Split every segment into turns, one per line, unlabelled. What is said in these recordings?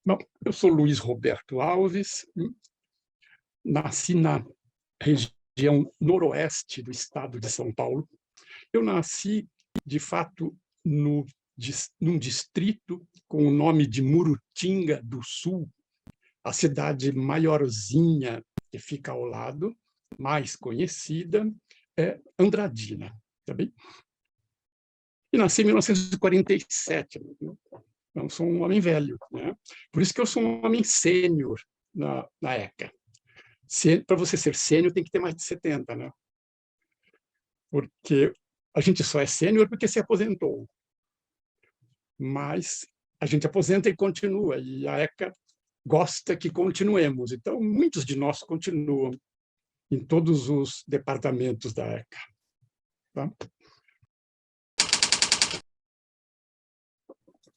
Bom, eu sou Luiz Roberto Alves, nasci na região noroeste do estado de São Paulo. Eu nasci, de fato, num distrito com o nome de Murutinga do Sul, a cidade maiorzinha que fica ao lado, mais conhecida, é Andradina. Tá bem? E nasci em 1947. Então, sou um homem velho, né? Por isso que eu sou um homem sênior na ECA. Para você ser sênior, tem que ter mais de 70, né? Porque a gente só é sênior porque se aposentou. Mas a gente aposenta e continua, e a ECA gosta que continuemos. Então, muitos de nós continuam em todos os departamentos da ECA. Tá?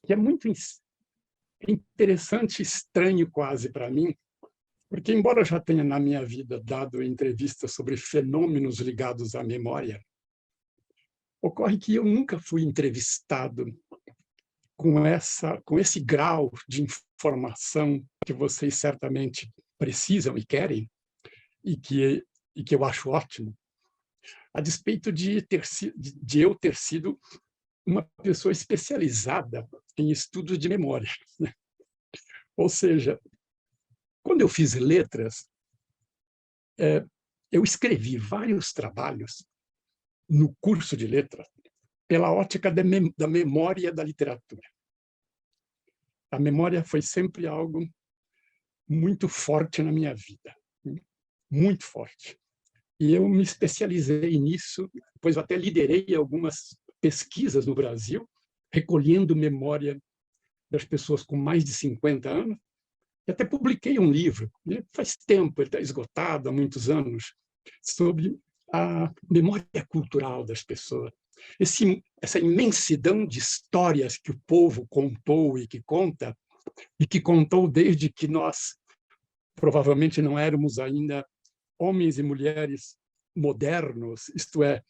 E é muito interessante, estranho quase para mim, porque, embora eu já tenha na minha vida dado entrevistas sobre fenômenos ligados à memória, ocorre que eu nunca fui entrevistado com esse grau de informação que vocês certamente precisam e querem, e que eu acho ótimo, a despeito de eu ter sido uma pessoa especializada em estudos de memória. Ou seja, quando eu fiz letras, eu escrevi vários trabalhos no curso de letras pela ótica da memória da literatura. A memória foi sempre algo muito forte na minha vida, muito forte. E eu me especializei nisso, pois até liderei algumas pesquisas no Brasil, recolhendo memória das pessoas com mais de 50 anos, e até publiquei um livro, né? Faz tempo, ele está esgotado há muitos anos, sobre a memória cultural das pessoas. Essa imensidão de histórias que o povo contou e que conta, e que contou desde que nós provavelmente não éramos ainda homens e mulheres modernos, isto é,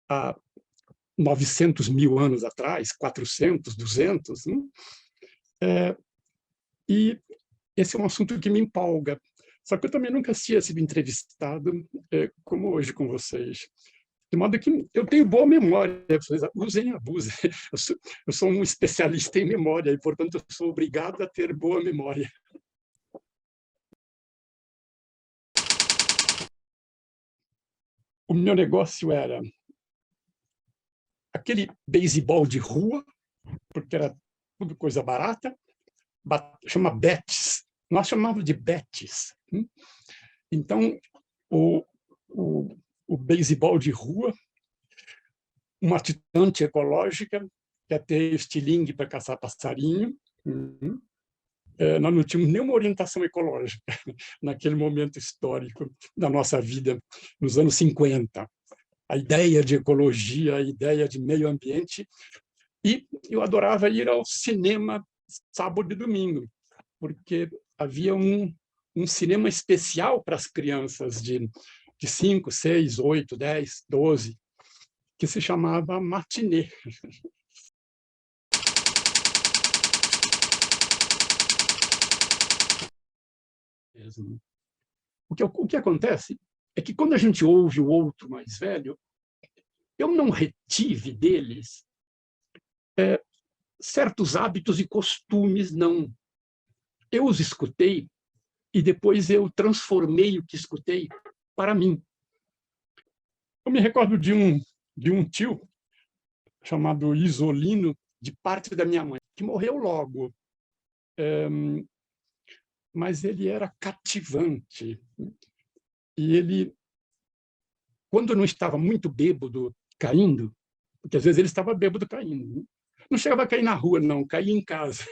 há 900 mil anos atrás, 400, 200. E esse é um assunto que me empolga. Só que eu também nunca tinha sido entrevistado como hoje com vocês. De modo que eu tenho boa memória, vocês usem e abusem. Eu sou um especialista em memória e, portanto, eu sou obrigado a ter boa memória. O meu negócio era aquele beisebol de rua, porque era tudo coisa barata, chama betes. Nós chamávamos de betes. Então, o beisebol de rua, uma atitante ecológica, que é ter estilingue para caçar passarinho. Nós não tínhamos nenhuma orientação ecológica naquele momento histórico da nossa vida, nos anos 50. A ideia de ecologia, a ideia de meio ambiente. E eu adorava ir ao cinema sábado e domingo, porque havia um cinema especial para as crianças de 5, 6, 8, 10, 12, que se chamava matinê. O que acontece é que, quando a gente ouve o outro mais velho, eu não retive deles certos hábitos e costumes, não. Eu os escutei e depois eu transformei o que escutei para mim. Eu me recordo de um tio chamado Isolino, de parte da minha mãe, que morreu logo. Mas ele era cativante. E ele, quando não estava muito bêbado caindo, porque às vezes ele estava bêbado caindo, não chegava a cair na rua, não, caía em casa.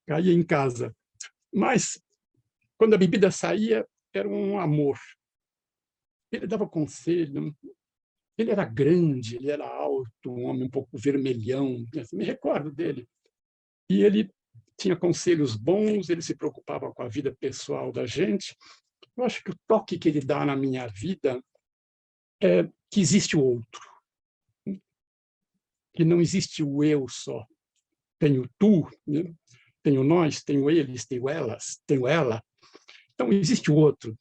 Caía em casa. Mas, quando a bebida saía, era um amor. Ele dava conselho. Ele era grande, ele era alto, um homem um pouco vermelhão, me recordo dele. E ele tinha conselhos bons, ele se preocupava com a vida pessoal da gente. Eu acho que o toque que ele dá na minha vida é que existe o outro, que não existe o eu só. Tem o tu, né? tenho nós, tenho eles, tenho elas, tenho ela. Então, existe o outro,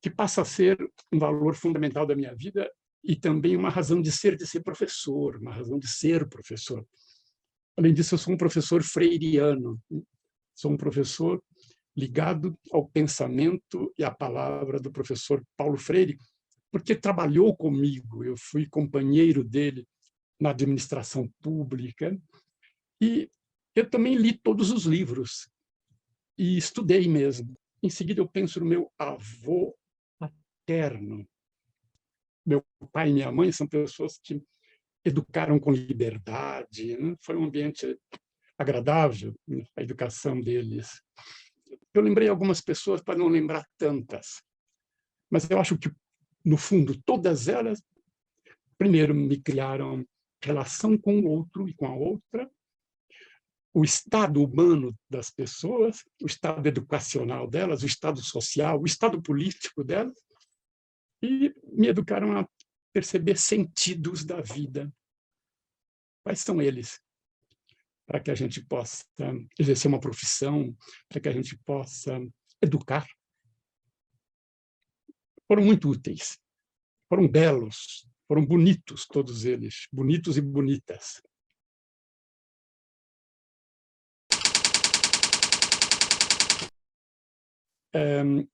que passa a ser um valor fundamental da minha vida e também uma razão de ser professor, uma razão de ser professor. Além disso, eu sou um professor freiriano, sou um professor ligado ao pensamento e à palavra do professor Paulo Freire, porque trabalhou comigo, eu fui companheiro dele na administração pública, e eu também li todos os livros, e estudei mesmo. Em seguida, eu penso no meu avô paterno. Meu pai e minha mãe são pessoas que educaram com liberdade, né? Foi um ambiente agradável, né, a educação deles. Eu lembrei algumas pessoas para não lembrar tantas, mas eu acho que, no fundo, todas elas, primeiro, me criaram relação com o outro e com a outra, o estado humano das pessoas, o estado educacional delas, o estado social, o estado político delas, e me educaram a perceber sentidos da vida. Quais são eles? Para que a gente possa exercer uma profissão, para que a gente possa educar. Foram muito úteis, foram belos, foram bonitos todos eles, bonitos e bonitas.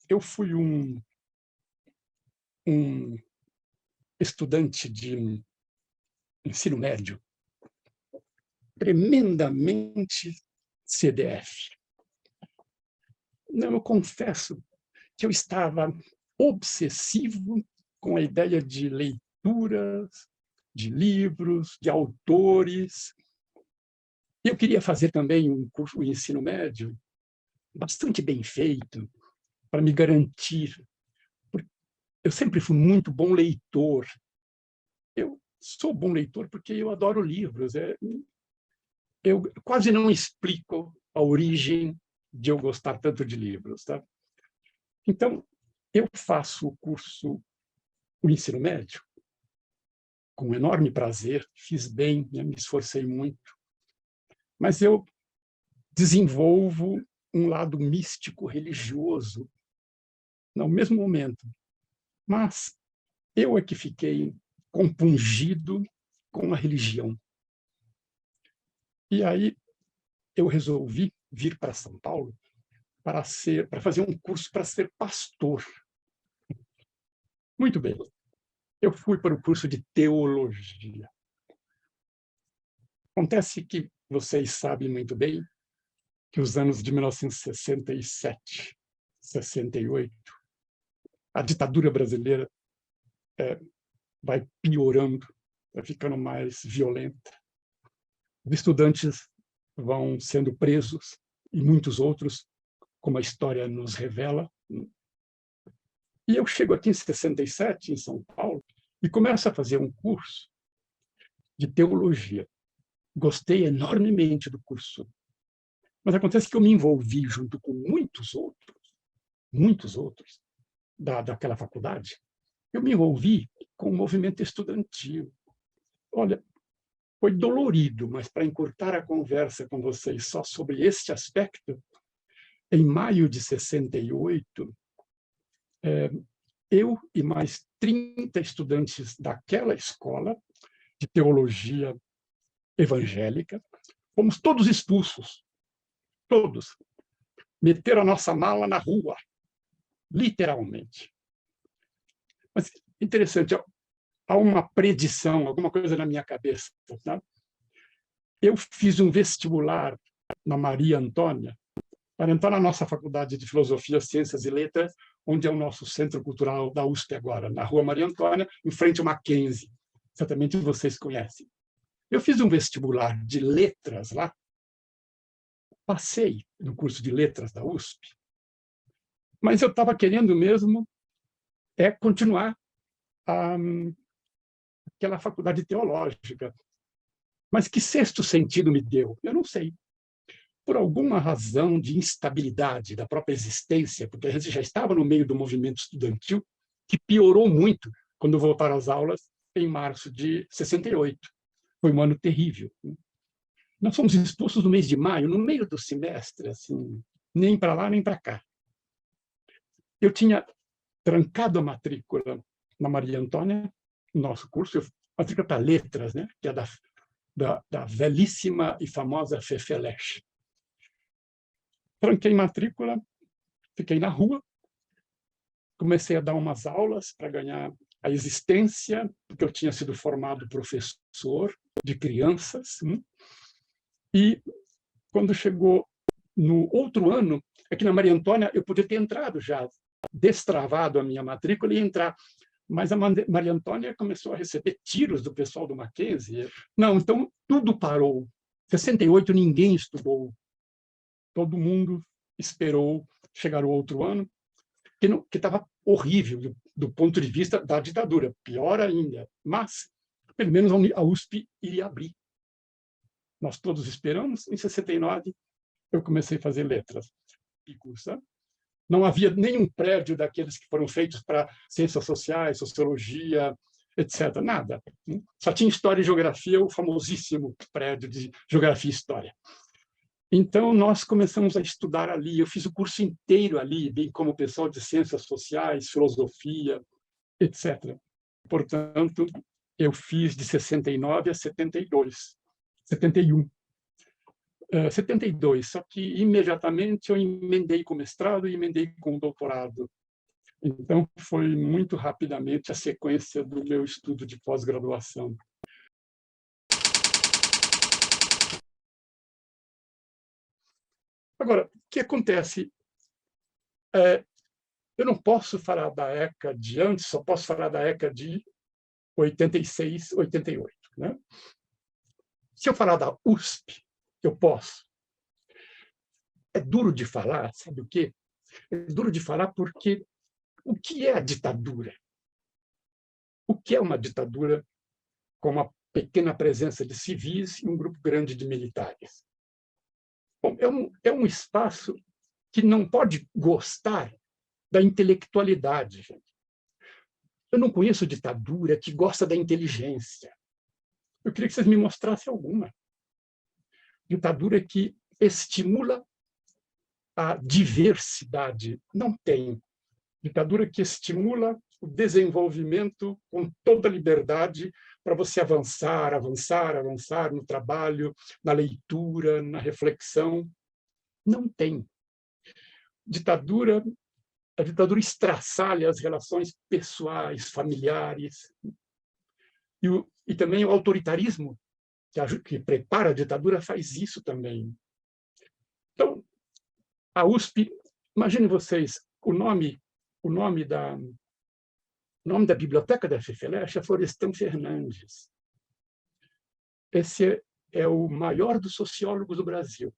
Eu fui um estudante de ensino médio tremendamente CDF. Não, eu confesso que eu estava obsessivo com a ideia de leituras, de livros, de autores. Eu queria fazer também um curso de ensino médio bastante bem feito, para me garantir. Eu sempre fui muito bom leitor. Eu sou bom leitor porque eu adoro livros. Eu quase não explico a origem de eu gostar tanto de livros. Tá? Então, eu faço o ensino médio, com enorme prazer, fiz bem, me esforcei muito, mas eu desenvolvo um lado místico religioso no mesmo momento. Mas eu é que fiquei compungido com a religião. E aí eu resolvi vir para São Paulo para fazer um curso para ser pastor. Muito bem. Eu fui para o curso de teologia. Acontece que vocês sabem muito bem que os anos de 1967, 68, a ditadura brasileira vai piorando, vai ficando mais violenta. Os estudantes vão sendo presos e muitos outros, como a história nos revela. E eu chego aqui em 67, em São Paulo, e começo a fazer um curso de teologia. Gostei enormemente do curso. Mas acontece que eu me envolvi junto com muitos outros daquela faculdade. Eu me envolvi com o movimento estudantil. Olha, foi dolorido, mas para encurtar a conversa com vocês só sobre este aspecto, em maio de 68, eu e mais 30 estudantes daquela escola de teologia evangélica, fomos todos expulsos, todos. Meteram a nossa mala na rua, literalmente. Mas interessante, há uma predição, alguma coisa na minha cabeça. Tá? Eu fiz um vestibular na Maria Antônia para entrar na nossa Faculdade de Filosofia, Ciências e Letras, onde é o nosso Centro Cultural da USP agora, na Rua Maria Antônia, em frente ao Mackenzie. Certamente vocês conhecem. Eu fiz um vestibular de letras lá, passei no curso de letras da USP, mas eu estava querendo mesmo continuar aquela faculdade teológica. Mas que sexto sentido me deu? Eu não sei. Por alguma razão de instabilidade da própria existência, porque a gente já estava no meio do movimento estudantil, que piorou muito quando voltaram às aulas em março de 68. Foi um ano terrível. Nós fomos expulsos no mês de maio, no meio do semestre, assim, nem para lá nem para cá. Eu tinha trancado a matrícula na Maria Antônia, nosso curso, a matrícula para letras, né? Que é da velhíssima e famosa FEFELESH. Tranquei matrícula, fiquei na rua, comecei a dar umas aulas para ganhar a existência, porque eu tinha sido formado professor de crianças. E quando chegou no outro ano, aqui na Maria Antônia, eu podia ter entrado já, destravado a minha matrícula e entrar. Mas a Maria Antônia começou a receber tiros do pessoal do Mackenzie. Não, então tudo parou. Em 68, ninguém estudou. Todo mundo esperou chegar o outro ano, que estava horrível do ponto de vista da ditadura, pior ainda. Mas, pelo menos, a USP iria abrir. Nós todos esperamos. Em 69, eu comecei a fazer letras e cursar. Não havia nenhum prédio daqueles que foram feitos para ciências sociais, sociologia, etc. Nada. Só tinha história e geografia, o famosíssimo prédio de geografia e história. Então, nós começamos a estudar ali. Eu fiz o curso inteiro ali, bem como o pessoal de ciências sociais, filosofia, etc. Portanto, eu fiz de 69 a 72, 71. 72, só que imediatamente eu emendei com o mestrado e emendei com o doutorado. Então, foi muito rapidamente a sequência do meu estudo de pós-graduação. Agora, o que acontece? Eu não posso falar da ECA de antes, só posso falar da ECA de 86, 88. Né? Se eu falar da USP, eu posso. É duro de falar, sabe o quê? É duro de falar porque o que é a ditadura? O que é uma ditadura com uma pequena presença de civis e um grupo grande de militares? Bom, é um espaço que não pode gostar da intelectualidade. Gente. Eu não conheço ditadura que gosta da inteligência. Eu queria que vocês me mostrassem alguma. Ditadura que estimula a diversidade. Não tem. Ditadura que estimula o desenvolvimento com toda a liberdade para você avançar, avançar, avançar no trabalho, na leitura, na reflexão. Não tem. A ditadura estraçalha as relações pessoais, familiares. E também o autoritarismo, que prepara a ditadura, faz isso também. Então, a USP, imaginem vocês, o nome da biblioteca da FEFELESH é Florestan Fernandes. Esse é o maior dos sociólogos do Brasil.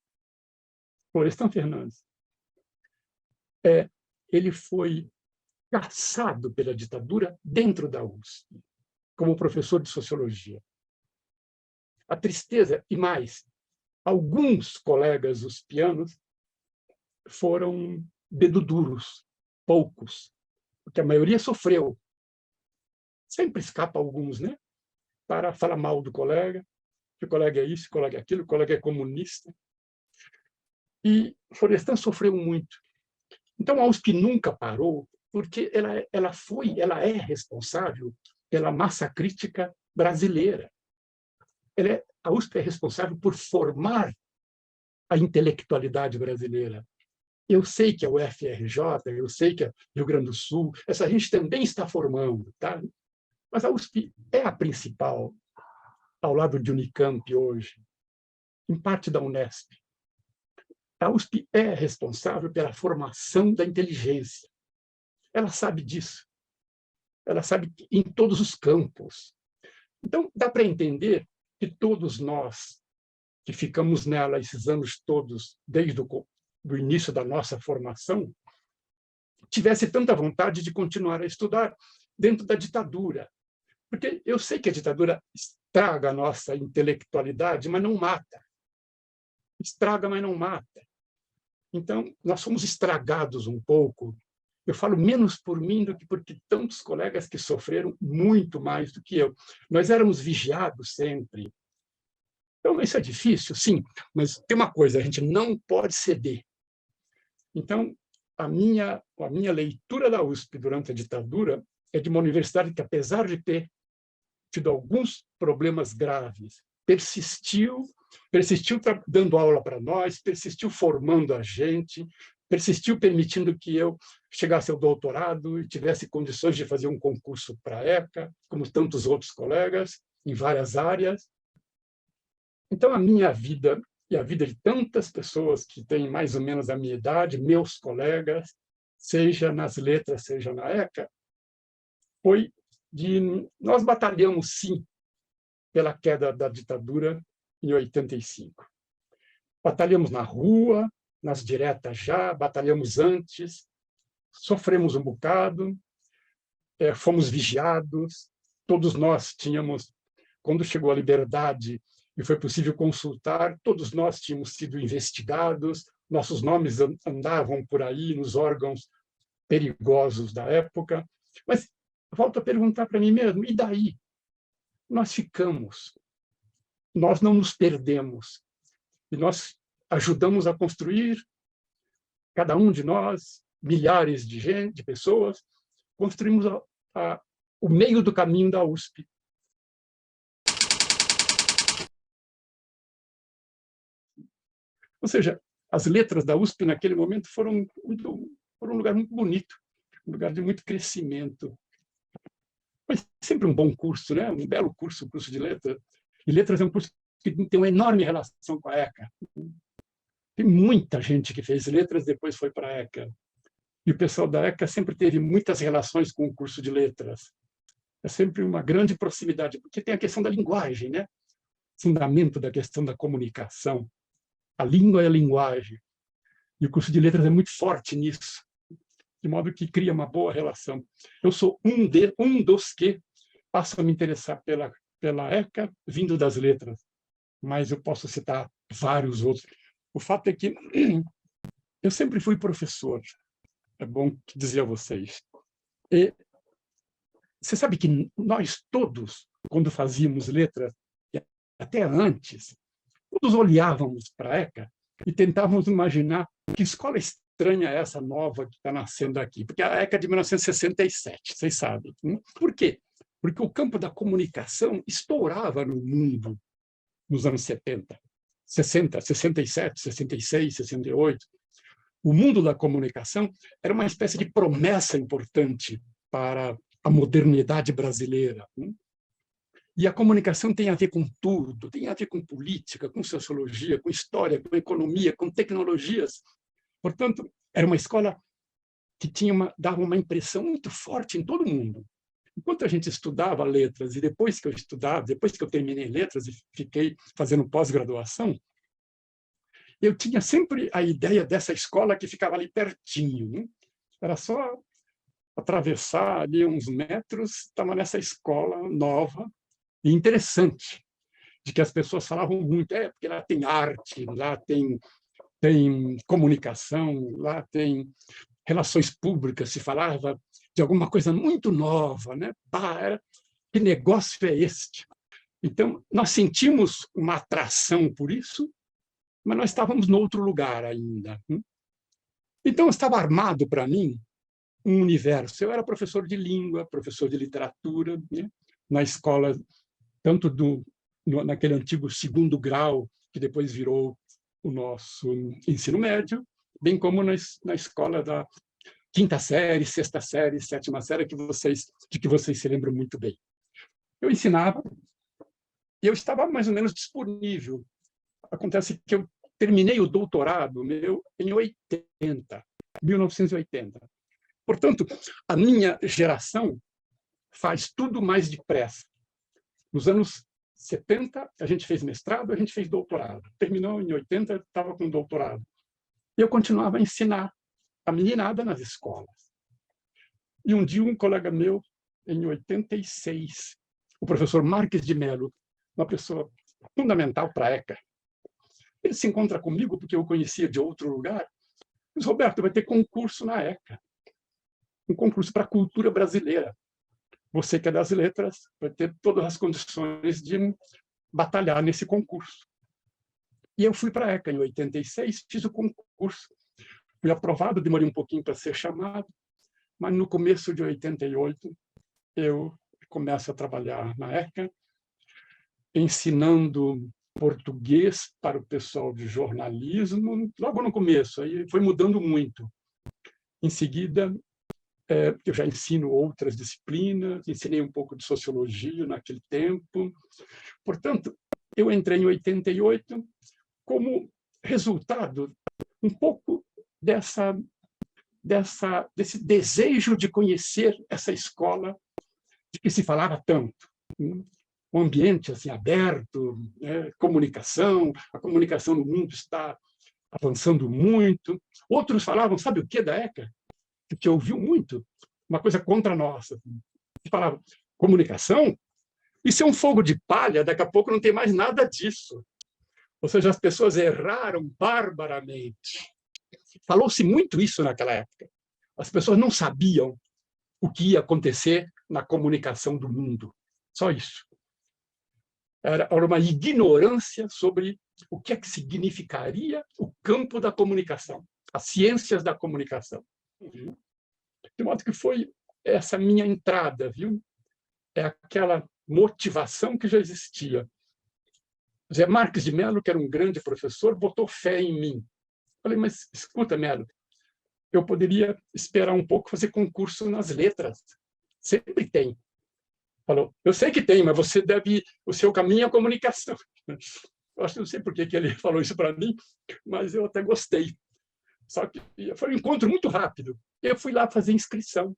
Florestan Fernandes. Ele foi caçado pela ditadura dentro da USP, como professor de sociologia. A tristeza, e mais, alguns colegas uspianos foram dedo duros, poucos, porque a maioria sofreu. Sempre escapa alguns, né? Para falar mal do colega, que o colega é isso, o colega é aquilo, o colega é comunista. E Florestan sofreu muito. Então, a USP nunca parou, porque ela é responsável pela massa crítica brasileira. A USP é responsável por formar a intelectualidade brasileira. Eu sei que a UFRJ, eu sei que a Rio Grande do Sul, essa gente também está formando, tá? Mas a USP é a principal, ao lado de Unicamp hoje, em parte da Unesp. A USP é responsável pela formação da inteligência. Ela sabe disso. Ela sabe em todos os campos. Então, dá para entender que todos nós que ficamos nela esses anos todos, desde do início da nossa formação, tivesse tanta vontade de continuar a estudar dentro da ditadura. Porque eu sei que a ditadura estraga a nossa intelectualidade, mas não mata. Estraga, mas não mata. Então, nós fomos estragados um pouco. Eu falo menos por mim do que por tantos colegas que sofreram muito mais do que eu. Nós éramos vigiados sempre. Então, isso é difícil, sim, mas tem uma coisa, a gente não pode ceder. Então, a minha leitura da USP durante a ditadura é de uma universidade que, apesar de ter tido alguns problemas graves, persistiu dando aula para nós, persistiu formando a gente, persistiu permitindo que eu chegasse ao doutorado e tivesse condições de fazer um concurso para a ECA, como tantos outros colegas, em várias áreas. Então, a minha vida e a vida de tantas pessoas que têm mais ou menos a minha idade, meus colegas, seja nas letras, seja na ECA, foi de... Nós batalhamos, sim, pela queda da ditadura em 85. Batalhamos na rua, nas diretas já, batalhamos antes, sofremos um bocado, fomos vigiados, todos nós tínhamos, quando chegou a liberdade e foi possível consultar, todos nós tínhamos sido investigados, nossos nomes andavam por aí nos órgãos perigosos da época. Mas volto a perguntar para mim mesmo, e daí? Nós ficamos, nós não nos perdemos, e nós ajudamos a construir, cada um de nós, milhares de gente, de pessoas, construímos o meio do caminho da USP. Ou seja, as letras da USP naquele momento foram um lugar muito bonito, um lugar de muito crescimento. Mas sempre um bom curso, né? Um belo curso, o curso de letras. E letras é um curso que tem uma enorme relação com a ECA. Tem muita gente que fez letras depois foi para a ECA. E o pessoal da ECA sempre teve muitas relações com o curso de letras. É sempre uma grande proximidade, porque tem a questão da linguagem, né? Fundamento da questão da comunicação. A língua é a linguagem. E o curso de letras é muito forte nisso, de modo que cria uma boa relação. Eu sou um dos que passam a me interessar pela ECA vindo das letras, mas eu posso citar vários outros. O fato é que eu sempre fui professor, é bom dizer a vocês. E você sabe que nós todos, quando fazíamos letras, até antes, todos olhávamos para a ECA e tentávamos imaginar que escola estranha é essa nova que está nascendo aqui. Porque a ECA é de 1967, vocês sabem. Por quê? Porque o campo da comunicação estourava no mundo nos anos 70, 60, 67, 66, 68. O mundo da comunicação era uma espécie de promessa importante para a modernidade brasileira. E a comunicação tem a ver com tudo, tem a ver com política, com sociologia, com história, com economia, com tecnologias. Portanto, era uma escola que dava uma impressão muito forte em todo mundo. Enquanto a gente estudava letras, e depois que eu terminei letras e fiquei fazendo pós-graduação, eu tinha sempre a ideia dessa escola que ficava ali pertinho. Era só atravessar ali uns metros, estava nessa escola nova e interessante, de que as pessoas falavam muito, porque lá tem arte, lá tem comunicação, lá tem relações públicas, se falava de alguma coisa muito nova, né? Que negócio é este? Então, nós sentimos uma atração por isso, mas nós estávamos em outro lugar ainda. Então, estava armado para mim um universo. Eu era professor de língua, professor de literatura, né? Na escola, tanto naquele antigo segundo grau, que depois virou o nosso ensino médio, bem como na escola da quinta série, sexta série, sétima série, de que vocês se lembram muito bem. Eu ensinava e eu estava mais ou menos disponível. Acontece que eu terminei o doutorado meu em 1980. Portanto, a minha geração faz tudo mais depressa. Nos anos 70, a gente fez mestrado, a gente fez doutorado. Terminou em 80, estava com doutorado. E eu continuava a ensinar a meninada nas escolas. E um dia, um colega meu, em 86, o professor Marques de Mello, uma pessoa fundamental para a ECA, ele se encontra comigo, porque eu o conhecia de outro lugar, e diz: Roberto, vai ter concurso na ECA, um concurso para a cultura brasileira. Você que é das letras vai ter todas as condições de batalhar nesse concurso. E eu fui para a ECA em 86, fiz o concurso. Fui aprovado, demorei um pouquinho para ser chamado, mas no começo de 88 eu começo a trabalhar na ECA, ensinando português para o pessoal de jornalismo, logo no começo, aí foi mudando muito. Em seguida, eu já ensino outras disciplinas, ensinei um pouco de sociologia naquele tempo. Portanto, eu entrei em 88 como resultado um pouco desse desejo de conhecer essa escola de que se falava tanto. Um ambiente assim, aberto, comunicação, a comunicação no mundo está avançando muito. Outros falavam, sabe o que da ECA? Que ouviu muito, uma coisa contra a nossa. Falavam, comunicação? Isso é um fogo de palha, daqui a pouco não tem mais nada disso. Ou seja, as pessoas erraram barbaramente. Falou-se muito isso naquela época. As pessoas não sabiam o que ia acontecer na comunicação do mundo. Só isso. Era uma ignorância sobre o que é que significaria o campo da comunicação, as ciências da comunicação. De modo que foi essa minha entrada, viu? É aquela motivação que já existia. Zé Marques de Mello, que era um grande professor, botou fé em mim. Falei, mas escuta, Mello, eu poderia esperar um pouco fazer concurso nas letras. Sempre tem. Falou, eu sei que tem, mas você deve... O seu caminho é a comunicação. Eu acho que não sei por que ele falou isso para mim, mas eu até gostei. Só que foi um encontro muito rápido. Eu fui lá fazer inscrição.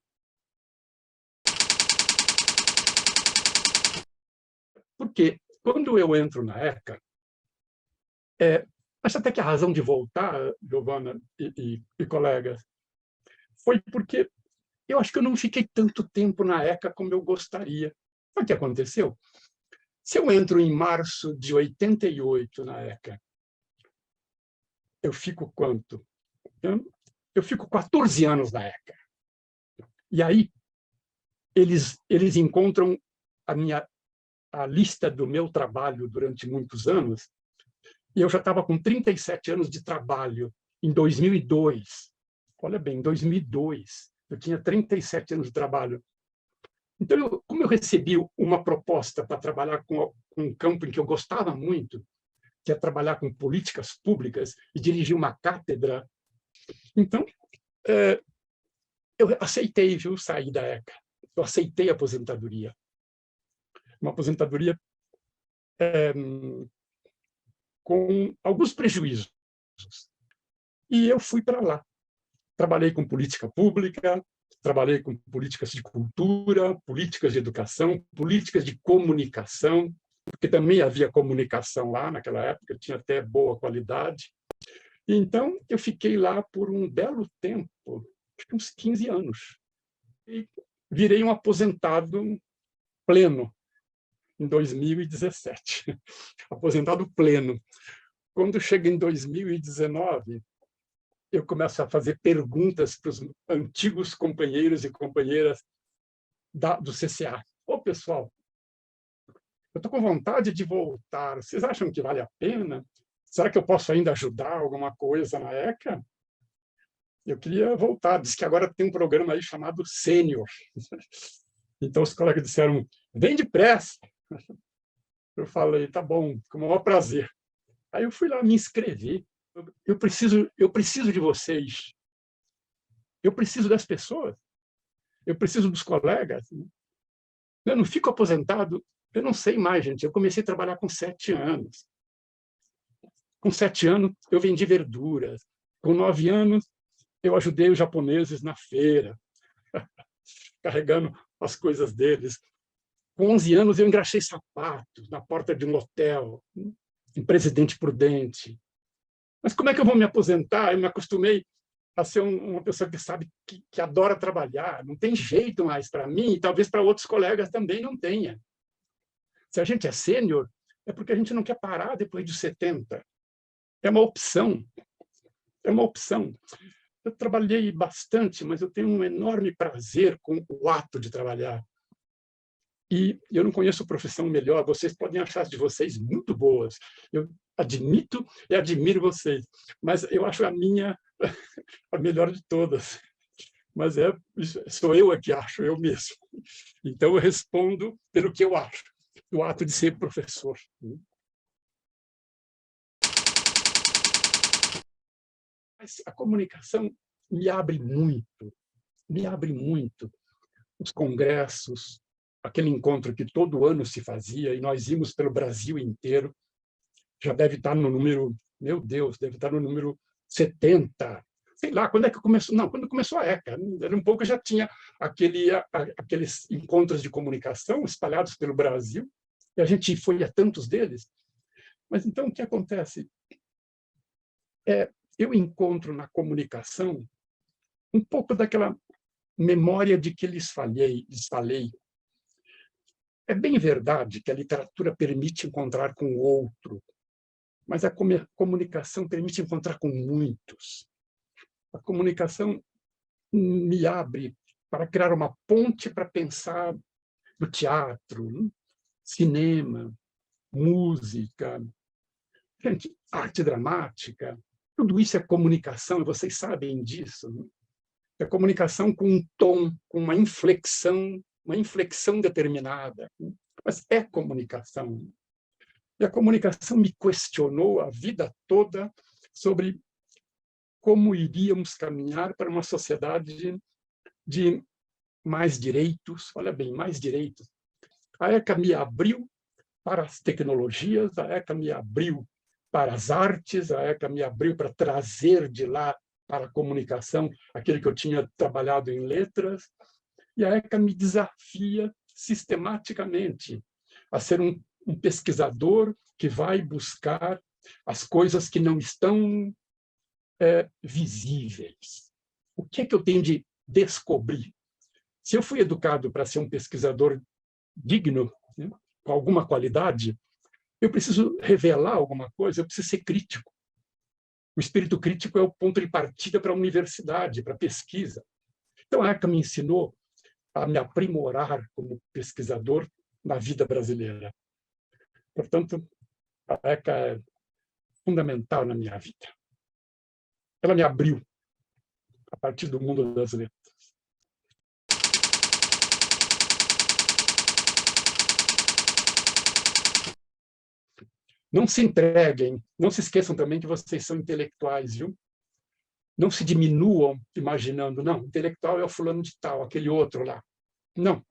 Porque quando eu entro na ECA, acho até que a razão de voltar, Giovana e colegas, foi porque eu acho que eu não fiquei tanto tempo na ECA como eu gostaria. Sabe o que aconteceu? Se eu entro em março de 88 na ECA, eu fico quanto? Eu fico 14 anos na ECA. E aí, eles encontram a lista do meu trabalho durante muitos anos, e eu já estava com 37 anos de trabalho em 2002. Olha bem, em 2002, eu tinha 37 anos de trabalho. Então, como eu recebi uma proposta para trabalhar com um campo em que eu gostava muito, que é trabalhar com políticas públicas e dirigir uma cátedra, então, eu aceitei, viu, sair da ECA. Eu aceitei a aposentadoria. Uma aposentadoria com alguns prejuízos. E eu fui para lá. Trabalhei com política pública, trabalhei com políticas de cultura, políticas de educação, políticas de comunicação, porque também havia comunicação lá naquela época, tinha até boa qualidade. E então, eu fiquei lá por um belo tempo, acho que uns 15 anos. E virei um aposentado pleno em 2017. Aposentado pleno. Quando chega em 2019, eu começo a fazer perguntas para os antigos companheiros e companheiras do CCA. Ô, pessoal, eu estou com vontade de voltar. Vocês acham que vale a pena? Será que eu posso ainda ajudar alguma coisa na ECA? Eu queria voltar. Diz que agora tem um programa aí chamado Sênior. Então, os colegas disseram, vem depressa. Eu falei, tá bom, com o maior prazer. Aí eu fui lá me inscrever. Eu preciso de vocês. Eu preciso das pessoas. Eu preciso dos colegas. Eu não fico aposentado. Eu não sei mais, gente. Eu comecei a trabalhar com 7 anos. Com 7 anos, eu vendi verduras. Com 9 anos, eu ajudei os japoneses na feira, carregando as coisas deles. Com 11 anos, eu engraxei sapatos na porta de um hotel, em Presidente Prudente. Mas como é que eu vou me aposentar? Eu me acostumei a ser uma pessoa que sabe que adora trabalhar. Não tem jeito mais para mim, e talvez para outros colegas também não tenha. Se a gente é sênior, é porque a gente não quer parar depois de 70. É uma opção. É uma opção. Eu trabalhei bastante, mas eu tenho um enorme prazer com o ato de trabalhar. E eu não conheço profissão melhor, vocês podem achar as de vocês muito boas. Eu admito e admiro vocês, mas eu acho a minha a melhor de todas. Mas sou eu que acho, eu mesmo. Então, eu respondo pelo que eu acho, do ato de ser professor. Mas a comunicação me abre muito. Os congressos, aquele encontro que todo ano se fazia, e nós íamos pelo Brasil inteiro, já deve estar no número, meu Deus, deve estar no número 70. Sei lá, quando é que começou? Não, quando começou a ECA, era um pouco, já tinha aqueles encontros de comunicação espalhados pelo Brasil, e a gente foi a tantos deles. Mas então o que acontece? Eu encontro na comunicação um pouco daquela memória de que lhes falei. É bem verdade que a literatura permite encontrar com o outro, mas a comunicação permite encontrar com muitos. A comunicação me abre para criar uma ponte para pensar no teatro, cinema, música, gente, arte dramática. Tudo isso é comunicação, e vocês sabem disso. É comunicação com um tom, com uma inflexão determinada. Mas é comunicação. E a comunicação me questionou a vida toda sobre como iríamos caminhar para uma sociedade de mais direitos. Olha bem, mais direitos. A ECA me abriu para as tecnologias, a ECA me abriu para as artes, a ECA me abriu para trazer de lá para a comunicação aquele que eu tinha trabalhado em letras, e a ECA me desafia sistematicamente a ser um pesquisador que vai buscar as coisas que não estão visíveis. O que é que eu tenho de descobrir? Se eu fui educado para ser um pesquisador digno, né, com alguma qualidade, eu preciso revelar alguma coisa, eu preciso ser crítico. O espírito crítico é o ponto de partida para a universidade, para a pesquisa. Então, a ECA me ensinou a me aprimorar como pesquisador na vida brasileira. Portanto, a ECA é fundamental na minha vida. Ela me abriu a partir do mundo das letras. Não se entreguem, não se esqueçam também que vocês são intelectuais, viu? Não se diminuam imaginando, não, intelectual é o fulano de tal, aquele outro lá. Não,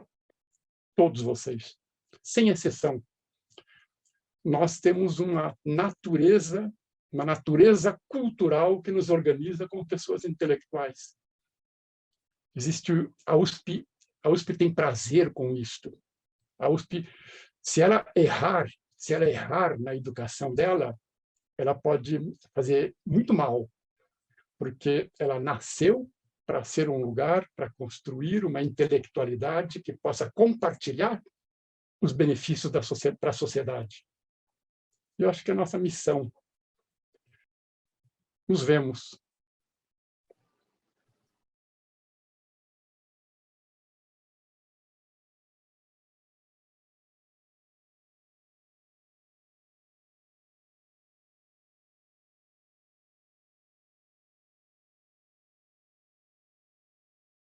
todos vocês, sem exceção. Nós temos uma natureza cultural que nos organiza como pessoas intelectuais. Existe a USP tem prazer com isto. A USP, se ela errar na educação dela, ela pode fazer muito mal, porque ela nasceu para ser um lugar, para construir uma intelectualidade que possa compartilhar os benefícios para a sociedade. Eu acho que é a nossa missão. Nos vemos.